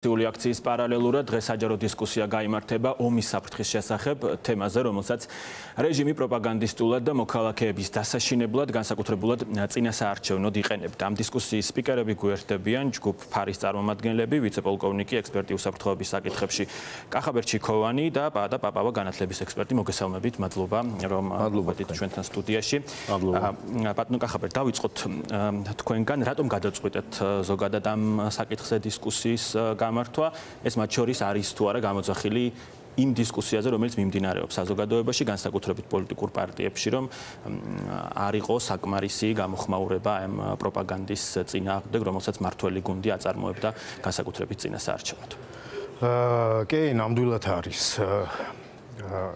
Akcიის პარალელურად დღეს საჯარო დისკუსია გაიმართება ომის საფრთხის შესახებ თემაზე, რომელსაც რეჟიმი პროპაგანდისტულად და მოქალაქეების დასაშინებლად განსაკუთრებულად წინასაარჩევნოდ იყენებდა. Ამ დისკუსიის სპიკერები გვერდებიან ჯგუფ ფარის წარმომადგენლები, ვიცე-პოლკოვნიკი, ექსპერტი უსაფრთხოების საკითხებში კახაბერ ჩიქოვანი და პაატა პაპავა განათლების ექსპერტი. მოგესალმებით, მადლობა რომ ვართ ჩვენთან სტუდიაში. ბატონო კახაბერ, დავიწყოთ თქვენგან, რატომ გადაწყვეტეთ ზოგადად ამ საკითხზე დისკუსიის გამართვა, ეს მათ შორის არის თუ არა გამოძახილი იმ დისკუსიაზე, რომელიც მიმდინარეობს საზოგადოებაში, განსაკუთრებით პოლიტიკურ პარტიებში, რომ არ იყო საკმარისი გამოხმაურება ამ პროპაგანდის წინააღმდეგ, რომელსაც მართველი გუნდი აწარმოებდა განსაკუთრებით წინასაარჩევნოდ. კი, ნამდვილად არის.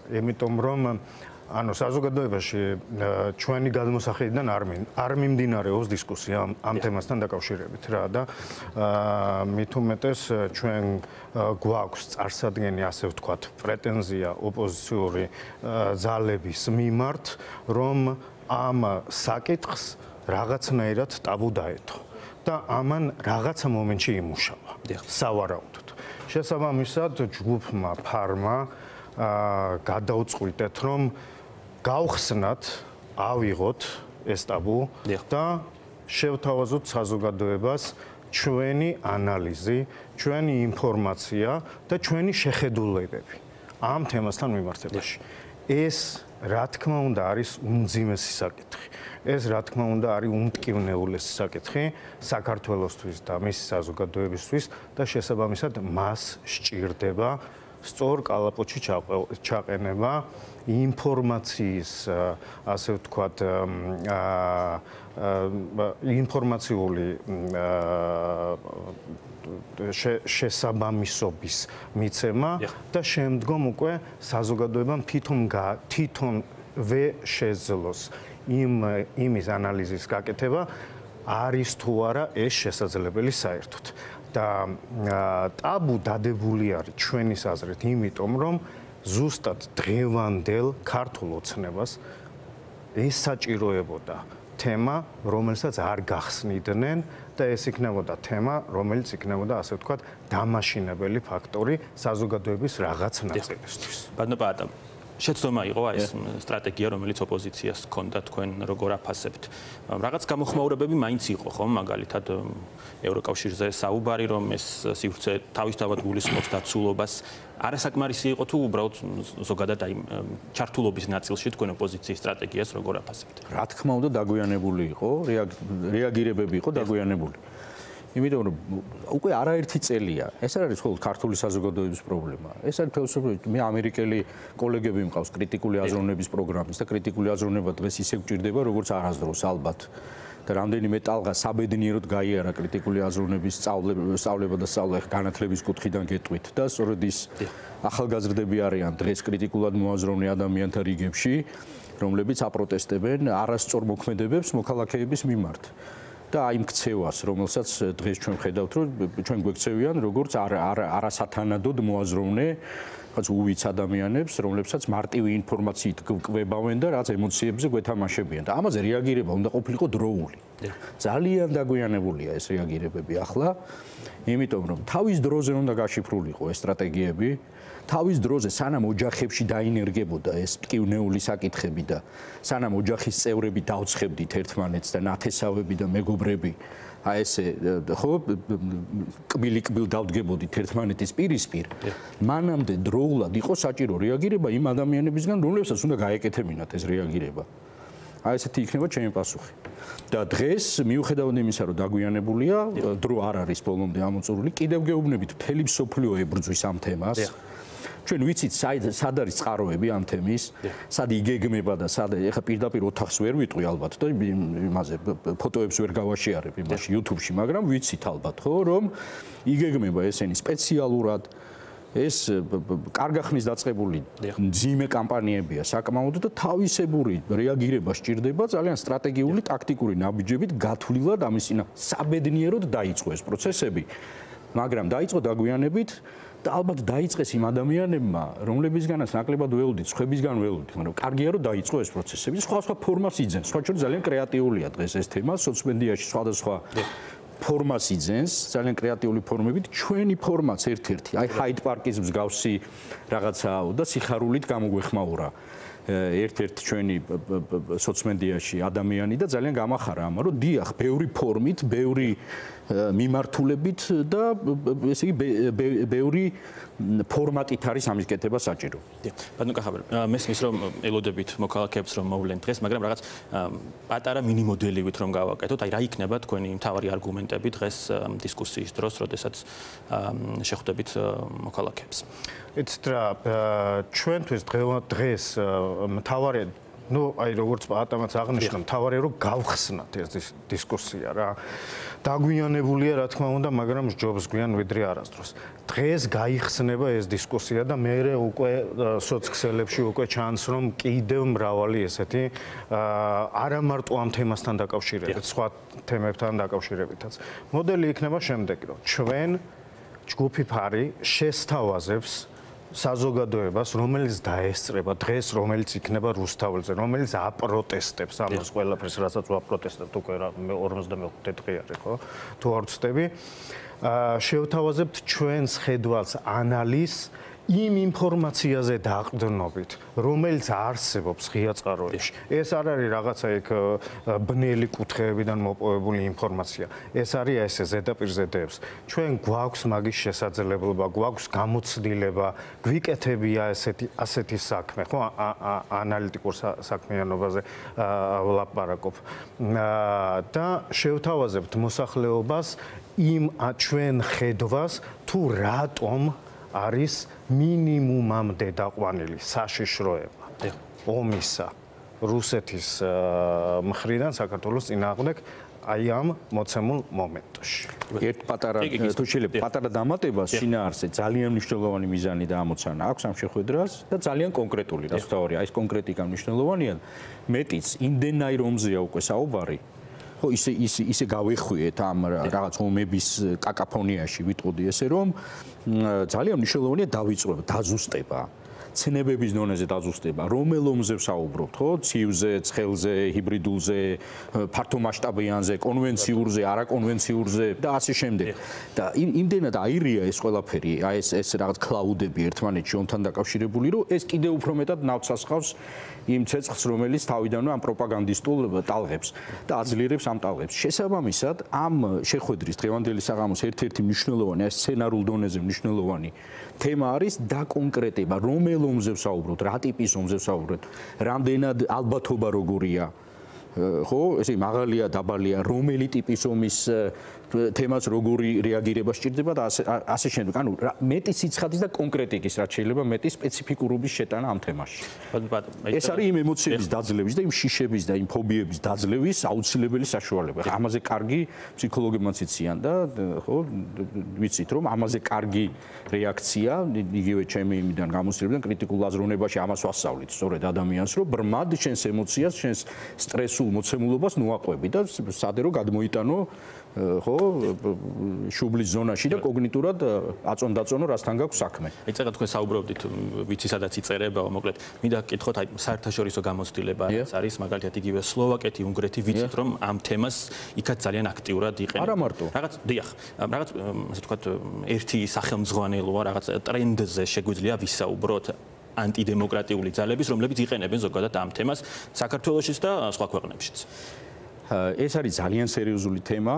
იმიტომ რომ საზოგადოებაში ჩვენი გადმოსახედიდან არ მიმდინარეობს დისკუსია ამ თემასთან დაკავშირებით რა და მით უმეტეს ჩვენ გვაქვს წარსადგენი, ასე ვთქვათ, პრეტენზია ოპოზიციური ძალების მიმართ, რომ ამ საკითხს რაღაცნაირად ტაბუ დაეთო და ამან რაღაცა მომენტში იმუშავა. სავარაუდოდ. შესაბამისად, ჯგუფმა ფარმა გადაუწყვიტეთ, რომ გავხსნათ, ავიღოთ ეს ტაბუ და შევთავაზოთ საზოგადოებას ჩვენი ანალიზი, ჩვენი ინფორმაცია და ჩვენი შეხედულებები ამ თემასთან მიმართებაში. ეს, რა თქმა უნდა, არის უმძიმესი საკითხი. ეს, რა თქმა უნდა, არის უმტკივნეულესი საკითხი საქართველოსთვის და მისი საზოგადოებისთვის და შესაბამისად მას სჭირდება სწორ კალაპოტში ჩაყენება ინფორმაციის, ასე ვთქვათ, ინფორმაციული შესაბამისობის მიცემა და შემდგომ უკვე საზოგადოებამ თვითონვე შეძლოს იმის ანალიზის გაკეთება, არის თუ არა ეს შესაძლებელი საერთოდ. და ტაბუ დადებული არის ჩვენის აზრით, იმიტომ რომ ზუსტად დღევანდელ ქართულ ოცნებას ეს საჭიროებოდა თემა, რომელსაც არ გახსნიდნენ და ეს იქნებოდა თემა, რომელიც იქნებოდა, ასე ვთქვათ, დამაშინებელი ფაქტორი საზოგადოების რაღაც ნაწილისთვის. ბატონო პაატა, შეცდომა იყო ეს სტრატეგია, რომელიც ოპოზიციას ჰქონდა, თქვენ როგორ აფასებთ? რაღაც გამოხმაურებები მაინც იყო, ხო, მაგალითად ევროკავშირზე საუბარი, რომ ეს სივრცე თავისთავად გულისხმობს დაცულობას. არასაკმარისი იყო თუ უბრალოდ ზოგადად აი ჩართულობის ნაწილში თქვენ ოპოზიციის სტრატეგიას როგორ აფასებთ? რა თქმა უნდა, დაგვიანებული იყო, რეაგირებები იყო დაგვიანებული. იმიტომ რომ უკვე არაერთი წელია, ეს არის მხოლოდ ქართული საზოგადოების პრობლემა. ეს არის ფილოსოფიურად მე ამერიკელი კოლეგები მყავს კრიტიკული აზროვნების პროგრამის და კრიტიკული აზროვნება დღეს ისე გვჭირდება, როგორც არასდროს ალბათ. და რამდენიმე ტალღა საბედნიეროდ გაიარა კრიტიკული აზროვნების სწავლება და სწავლა განათლების კუთხიდან გეტყვით და სწორედ ის ახალგაზრდები არიან დღეს კრიტიკულად მოაზროვნე ადამიანთა რიგებში, რომლებიც აპროტესტებენ არასწორ მოქმედებებს მოქალაქეების მიმართ. და აი მქცევას, რომელსაც დღეს ჩვენ ხედავთ, რომ ჩვენ გვექცევიან როგორც არასათანადოდ მოაზროვნე რაღაც უვიც ადამიანებს, რომლებსაც მარტივი ინფორმაციით კვებავენ და რაც ემოციებზე გვეთამაშებიან. და ამაზე რეაგირება უნდა ყოფილიყო დროული. ძალიან დაგვიანებულია ეს რეაგირებები ახლა, იმიტომ რომ თავის დროზე უნდა გაშიფრულიყო ეს სტრატეგიები, თავის დროზე სანამ ოჯახებში დაინერგებოდა ეს მტკივნეული საკითხები და სანამ ოჯახის წევრები დაუცხებდით ერთმანეთს და ნათესავები და მეგობრები აი ესე ხო კბილ დავდგებოდით ერთმანეთის პირისპირ, მანამდე დროულად იყო საჭირო რეაგირება იმ ადამიანებისგან, რომლებსაც უნდა გაეკეთებინათ ეს რეაგირება. აი ესეთი იქნება ჩემი პასუხი. და დღეს მიუხედავად იმისა, რომ დაგვიანებულია, დრო არ არის ბოლომდე ამოწურული, კიდევ გეუბნებით მთელი მსოფლიო ებრძვის ამ თემას. ჩვენ ვიცით სად არის წყაროები ამ თემის, სად იგეგმება და სად ეხა პირდაპირ ოთახს ვერ ვიტყვი ალბათ და იმაზე ფოტოებს ვერ გავაშიარებ იმაში YouTube-ში, მაგრამ ვიცით ალბათ ხო, რომ იგეგმება ესენი სპეციალურად ეს კარგახნის დაწყებული მძიმე კამპანიებია საკმაოდ და თავისებური რეაგირება სჭირდება ძალიან სტრატეგიული ტაქტიკური ნაბიჯებით გათვლილად ამის წინა საბედნიეროდ დაიწყო ეს პროცესები, მაგრამ დაიწყო დაგვიანებით და ალბათ დაიწყეს იმ ადამიანებმა, რომლებისგანაც ნაკლებად ველოდით, სხვებისგან ველოდით, მაგრამ კარგია რომ დაიწყო ეს პროცესები. სხვა ფორმას იძენს. სხვა შორის ძალიან კრეატიულია დღეს ეს თემა, სოციალ მედიაში სხვადასხვა ფორმას იძენს, ძალიან კრეატიული ფორმებით, ჩვენი ფორმაც ერთ-ერთი, აი ჰაიდ პარკის მსგავსი რაღაცაა და სიხარულით გამოგვეხმაურა. ერთ-ერთ ჩვენი სოციმედიაში ადამიანი და ძალიან გამახარა ამა, რომ დიახ, ბევრი ფორმით, ბევრი მიმართულებით და ესე იგი ბევრი ფორმატით არის ამის კეთება საჭირო. ბატონო კახაბერ, მესმის რომ ელოდებით მოქალაქეებს რომ მოვლენ დღეს, მაგრამ რაღაც პატარა მინი მოდელივით რომ გავაკეთოთ, აი რა იქნება თქვენი მთავარი არგუმენტები დღეს დისკუსიის დროს, როდესაც შეხვდებით მოქალაქეებს? იცით რა, ჩვენთვის დღეს მთავარი აი როგორც პატამაც აღნიშნა, მთავარია რომ გავხსნათ ეს დისკუსია რა. დაგვიანებულია რა თქმა უნდა, მაგრამ ჯობს გვიან ვიდრე არასდროს. დღეს გაიხსნება ეს დისკუსია და მე უკვე სოციქსელებში უკვე ჩანს რომ კიდევ მრავალი ესეთი არა მარტო ამ თემასთან დაკავშირებით, სხვა თემებთან დაკავშირებითაც. მოდელი იქნება შემდეგი, რომ ჩვენ ჯგუფი ფარი შესთავაზებს საზოგადოებას, რომელიც დაესწრება დღეს, რომელიც იქნება რუსთაველზე, რომელიც აპროტესტებს ამას ყველაფერს, რასაც ვაპროტესტებთ უკვე 45 დღე არის, ხო? თუ არ ვცდები, შევთავაზებთ ჩვენს ხედვალს ანალიზს იმ ინფორმაციაზე დაყრდნობით, რომელიც არსებობს ღია წყაროებში. ეს არ არის რაღაცა იქ ბნელი კუთხეებიდან მოპოვებული ინფორმაცია. ეს არის ესე ზედაპირზე დევს. ჩვენ გვაქვს მაგის შესაძლებლობა, გვაქვს გამოცდილება, გვიკეთებია ასეთი საქმე, ხო? ანალიტიკურ საქმიანობაზე ვლაპარაკობ. და შევთავაზებთ მოსახლეობას იმ ჩვენ ხედვას, თუ რატომ არის მინიმუმამდე დაყვანილი საშიშროება ომისა რუსეთის მხრიდან საქართველოს წინააღმდეგ აი ამ მოცემულ მომენტში. ერთ პატარა თუ შეიძლება პატარა დამატებას შინაარსზე ძალიან მნიშვნელოვანი მიზანი დაამოცანა აქვს ამ შეხვედრას და ძალიან კონკრეტული რაც თავია ეს კონკრეტიკა მნიშვნელოვანია მეტიც იმდენაირ ომზეა უკვე საუბარი ხო ისე გავეხვიეთ ამ რაღაც ომების კაკაფონიაში ვიტყოდი ესე რომ ძალიან მნიშვნელოვანია დავიწყოთ დაზუსტება ცნებების დონეზე დაზუსტება რომელ ომზე ვსაუბრობთ ხო ცივზე ცხელზე ჰიბრიდულზე ფართომასშტაბიანზე კონვენციურზე არაკონვენციურზე და ასე შემდეგ და იმდენად აირია ეს ყველაფერი აი ეს რაღაც კლაუდები ერთმანეთში ომთან დაკავშირებული რომ ეს კიდევ უფრო მეტად ნავთს ასხავს იმ ცეცხლს რომელიც თავიდანვე ამ პროპაგანდისტულ ტალღებს და აძლიერებს ამ ტალღებს შესაბამისად ამ შეხვედრის დღევანდელი საღამოს ერთ-ერთი მნიშვნელოვანი ეს სცენარულ დონეზე მნიშვნელოვანი თემა არის დაკონკრეტება რომელ ომზე ვსაუბრობთ რა ტიპის ომზე ვსაუბრობთ რამდენად ალბათობა როგორია ხო ესე მაღალია დაბალია რომელი ტიპის ომის თემას როგორი რეაგირება სჭირდება და ასე შემდეგ. ანუ მეტი სიცხადის და კონკრეტიკის რაც შეიძლება მეტი სპეციფიკურობის შეტანა ამ თემაში. ეს არის იმ ემოციების დაძლევის და იმ შიშების და იმ ფობიების დაძლევის აუცილებელი საშუალება. ამაზე კარგი ფსიქოლოგებმაც იციან და ხო ვიცით რომ ამაზე კარგი რეაქცია იგივე ჩემი იმიდან გამოსწრებიდან კრიტიკულ აზროვნებაში ამას ვასწავლით სწორედ ადამიანს რომ ბრმად შენს ემოციას, შენს სტრესულ მოცემულობას ნუაყვები და სადე რომ გადმოიტანო ხო შუბლის ზონაში და კოგნიტურად აწონდაწონო რასთან გაქვს საქმე. აი წეგა თქვენ საუბრობდით ვიცი სადაც იწერებაო მოკლედ მინდა გკითხოთ აი საერთაშორისო გამოცდილება არის მაგალითად იგივე სლოვაკეთი უნგრეთი ვიცით რომ ამ თემას იქაც ძალიან აქტიურად იყენებენ. არა მარტო. რაღაც დიახ რაღაც ასე ვთქვათ ერთი სახელმძღვანელოა რაღაც ტრენდზე შეგვიძლია ვისაუბროთ ანტიდემოკრატიული ძალების რომლებიც იყენებენ ზოგადად ამ თემას საქართველოშიც და სხვა ქვეყნებშიც. ეს არის ძალიან სერიოზული თემა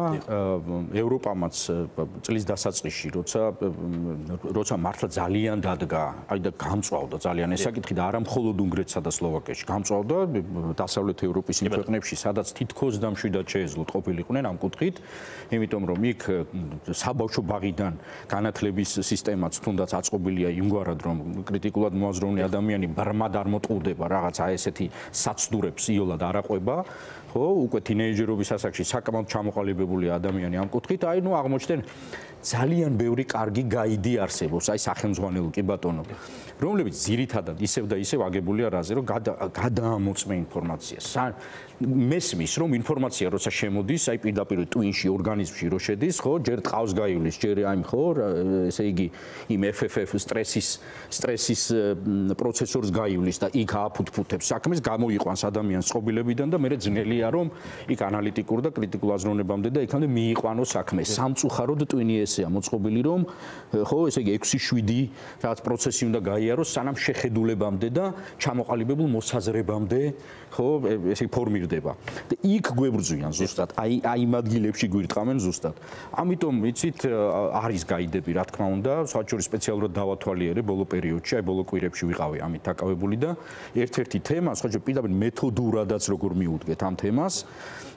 ევროპამაც წლის დასაწყისში როცა მართლა ძალიან დადგა აი და გამწვავდა ძალიან ეს საკითხი და არა მხოლოდ უნგრეთსა და სლოვაკეთში გამწვავდა დასავლეთ ევროპის იმ ქვეყნებში სადაც თითქოს და მშვიდად შეეძლოთ ყოფილიყვნენ ამ კუთხით იმიტომ რომ იქ საბავშვო ბაღიდან განათლების სისტემაც თუნდაც აწყობილია იმგვარად რომ კრიტიკულად მოაზროვნე ადამიანი ბრმად არ მოტყუდება რაღაცა ესეთი საცდურებს იოლად არ აყვება ხო უკვე თინეიჯერობის ასაკში საკმაოდ ჩამოყალიბებული ადამიანი ამ კუთხით აი ნუ აღმოჩნდნენ ძალიან ბევრი კარგი გაიდი არსებობს, აი სახელმძღვანელო კი ბატონო, რომლებიც ძირითადად ისევ და ისევ აგებულია რაზე, რომ გადაამოწმე ინფორმაციას. მესმის, რომ ინფორმაცია როცა შემოდის, აი პირდაპირ ტვინში, ორგანიზმში რო შედის, ხო, ჯერ ტყავს გაივლის, ჯერ აი ხო, ესე იგი იმ FFF სტრესის პროცესორს გაივლის და იქ ააფუთფუთებს საქმეს, გამოიყვანს ადამიანს წყობილებიდან და მერე ძნელია რომ იქ ანალიტიკურ და კრიტიკულ აზროვნებამდე და იქამდე მიიყვანოს საქმე. სამწუხაროდ ტვინი ესეა მოწყობილი რომ ხო, ესე იგი 6-7 რაღაც პროცესი უნდა გაიაროს სანამ შეხედულებამდე და ჩამოყალიბებულ მოსაზრებამდე ხო, ესე ფორმირდება. და იქ გვებრძვიან ზუსტად, აი იმ ადგილებში გვირტყამენ ზუსტად. ამიტომ იცით არის გაიდები, რა თქმა უნდა, საჩურის სპეციალურად დავათვალიერე ბოლო პერიოდში, აი ბოლო კვირებში ვიყავი ამით დაკავებული და ერთ-ერთი თემა, საჩურის პირდაპირ მეთოდურადაც როგორ მიუდგეთ ამ თემას.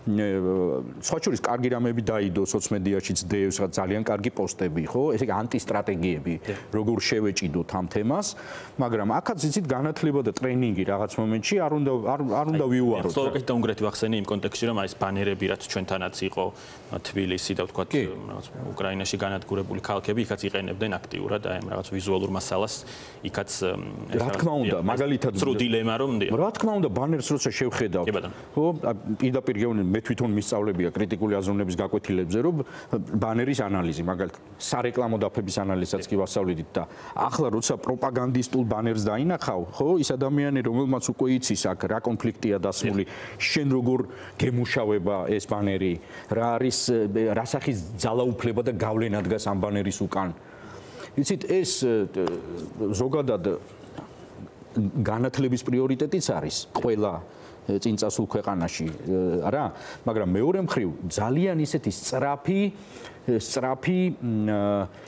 საჩურის კარგი რამები დაიდო სოციმედიაშიც დევს, ძალიან კარგი პოსტები, ხო? ესე იგი ანტისტრატეგიები, როგორ შევეჭიდოთ ამ თემას, მაგრამ აქაც იცით განათლება და ტრენინგი რაღაც მომენტში არ უნდა ვიუაროთ. სლოვაკეთი და უნგრეთი ვახსენე იმ კონტექსტში, რომ ეს ბანერები რაც ჩვენთანაც იყო თბილისი და ვთქვათ რაღაც უკრაინაში განადგურებული ქალაქები, იქაც იყენებდნენ აქტიურად აი რაღაც ვიზუალურ მასალას, იქაც რა თქმა უნდა, მაგალითად სრულ დილემა რომ რა თქმა უნდა, ბანერს როცა შევხედავ, ხო, პირდაპირ გეუბნები, მე თვითონ მისწავლებია კრიტიკული აზროვნების გაკვეთილებზე, რომ ბანერის ანალიზი, მაგალითად, სარეკლამო დაფების ანალიზსაც კი ვასწავლიდით და ახლა როცა პროპაგანდისტულ ბანერს დაინახავ, ხო, ის ადამიანი, რომელმაც უკვე იცის აქ რა კონფლიქტია დასმული, შენ როგორ გემუშავება ეს ბანერი, რა არის, რა სახის ძალაუფლება და გავლენა დგას ამ ბანერის უკან. იცით, ეს ზოგადად განათლების პრიორიტეტიც არის ყველა წინწასულ ქვეყანაში რა, მაგრამ მეორე მხრივ ძალიან ისეთი სწრაფი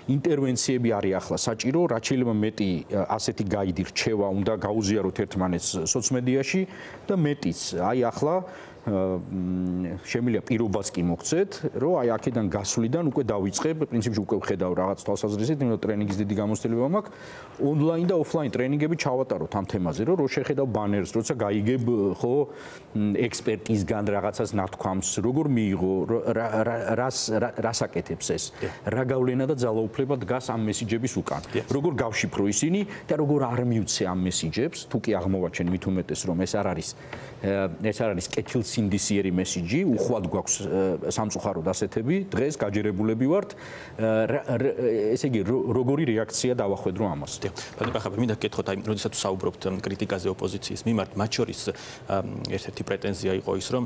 ინტერვენციები არის ახლა საჭირო, რაც შეიძლება მეტი ასეთი გაიდი რჩევა უნდა გაუზიაროთ ერთმანეთს სოციმედიაში და მეტიც, აი ახლა შემიძლია პირობას კი მოგცეთ, რომ აი აქედან გასვლიდან უკვე დავიწყებ, პრინციპში უკვე ვხედავ რაღაც თვალსაზრისით, იმიტომ რომ ტრენინგის დიდი გამოცდილება მაქვს, ონლაინ და ოფლაინ ტრენინგები ჩავატაროთ ამ თემაზე, რომ რო შეხედავ ბანერს, როცა გაიგებ ხო ექსპერტისგან რაღაცას ნათქვამს, როგორ მიიღო, რას აკეთებს ეს, რა გავლენა და ძალაუფლება დგას ამ მესიჯების უკან, როგორ გავშიფრო ისინი და როგორ არ მივცე ამ მესიჯებს, თუ კი აღმოვაჩენ მით უმეტეს რომ ეს არ არის კეთილსინდისიერი მესიჯი, უხვად გვაქვს სამწუხაროდ ასეთები, დღეს გაჯერებულები ვართ, ესე იგი როგორი რეაქცია დავახვედრო ამას. ბატონო ბახაბერ, მინდა გკითხოთ, აი, როდესაც საუბრობთ კრიტიკაზე ოპოზიციის მიმართ, მათ შორის ერთ-ერთი პრეტენზია იყო ის, რომ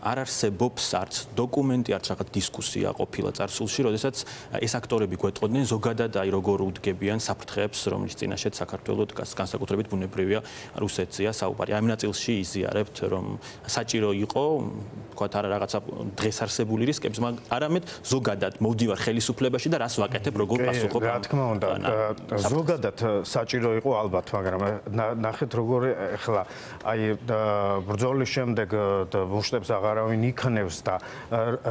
არ არსებობს არც დოკუმენტი, არც რაღაც დისკუსია ყოფილა წარსულში, როდესაც ეს აქტორები გვეტყოდნენ ზოგადად აი როგორ უდგებიან საფრთხეებს, რომლის წინაშეც საქართველოს განსაკუთრებით ბუნებრივია რუსეთზეა საუბარი. აი ამ ნაწილში იზიარებთ, რომ საჭირო იყო, თქვათ არა რაღაცა დღეს არსებული რისკებს, მაგრამ არამედ ზოგადად მოვდივარ ხელისუფლებაში და რას ვაკეთებ, როგორ პასუხობ. რა თქმა უნდა, ზოგადად საჭირო იყო ალბათ, მაგრამ ნახეთ როგორ ახლა აი ბრძოლის შემდეგ მუშტებს აღარავინ იქნევს და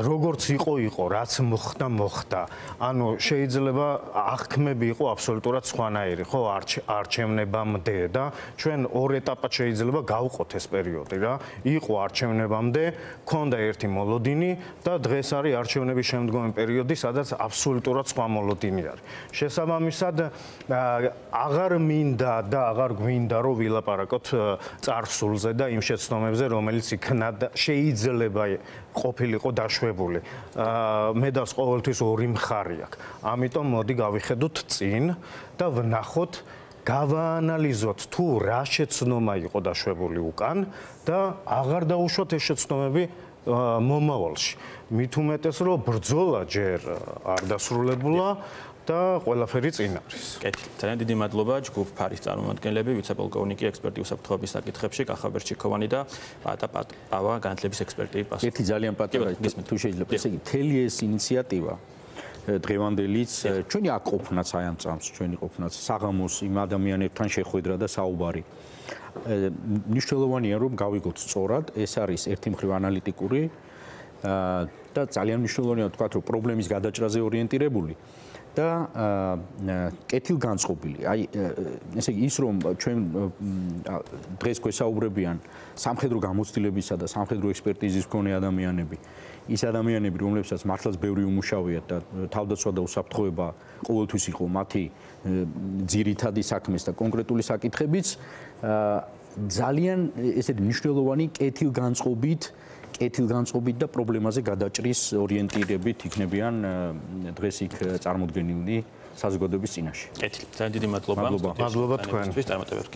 როგორც იყო, რაც მოხდა. ანუ შეიძლება აღქმები იყო აბსოლუტურად სხვანაირი, ხო, არჩევნებამდე და ჩვენ ორ ეტაპად შეიძლება გავყოთ ეს პერიოდი რა. იყო არჩევნებამდე, ქონდა ერთი მოლოდინი და დღეს არის არჩევნების შემდგომი პერიოდი, სადაც აბსოლუტურად სხვა მოლოდინი არის. შესაბამისად, აღარ მინდა და აღარ გვინდა რომ ვილაპარაკოთ წარსულზე და იმ შეცდომებზე, რომელიც იქნა და შეიძლება ყოფილიყო დაშვებული. მედალს ყოველთვის ორი მხარე აქვს. ამიტომ მოდი გავიხედოთ წინ და ვნახოთ გავაანალიზოთ თუ რა შეცდომა იყო დაშვებული უკან და აღარ დაუშვათ ეს შეცდომები მომავალში. მით უმეტეს რომ ბრძოლა ჯერ არ დასრულებულა და ყველაფერი წინ არის. კეთილი. ძალიან დიდი მადლობა ჯგუფ ფარის წარმომადგენლები, ვიცე-პოლკოვნიკი ექსპერტი უსაფრთხოების საკითხებში, კახაბერ ჩიქოვანი და პატა პავა განათლების ექსპერტი პასუხი. ერთი ძალიან პატარა თუ შეიძლება, ესე იგი, მთელი ეს ინიციატივა დღევანდელიც ჩვენი აქ ყოფნაც აი ამ წამს ჩვენი ყოფნაც საღამოს იმ ადამიანებთან შეხვედრა და საუბარი. მნიშვნელოვანია რომ გავიგოთ სწორად, ეს არის ერთი მხრივ ანალიტიკური და ძალიან მნიშვნელოვანია თქვა, რომ პრობლემის გადაჭრაზე ორიენტირებული და კეთილგანწყობილი. აი ესე იგი ის რომ ჩვენ დღეს გვესაუბრებიან სამხედრო გამოცდილებისა და სამხედრო ექსპერტიზის მქონე ადამიანები, ის ადამიანები, რომლებსაც მართლაც ბევრი უმუშავიათ და თავდაცვა და უსაფრთხოება ყოველთვის იყო მათი ძირითადი საქმეს და კონკრეტული საკითხებიც ძალიან ესეთი მნიშვნელოვანი კეთილგანწყობით და პრობლემაზე გადაჭრის ორიენტირებით იქნებიან დღეს იქ წარმოდგენილნი საზოგადოების წინაშე. კეთილი. ძალიან დიდი მადლობა. მადლობა თქვენ. წარმატებებს.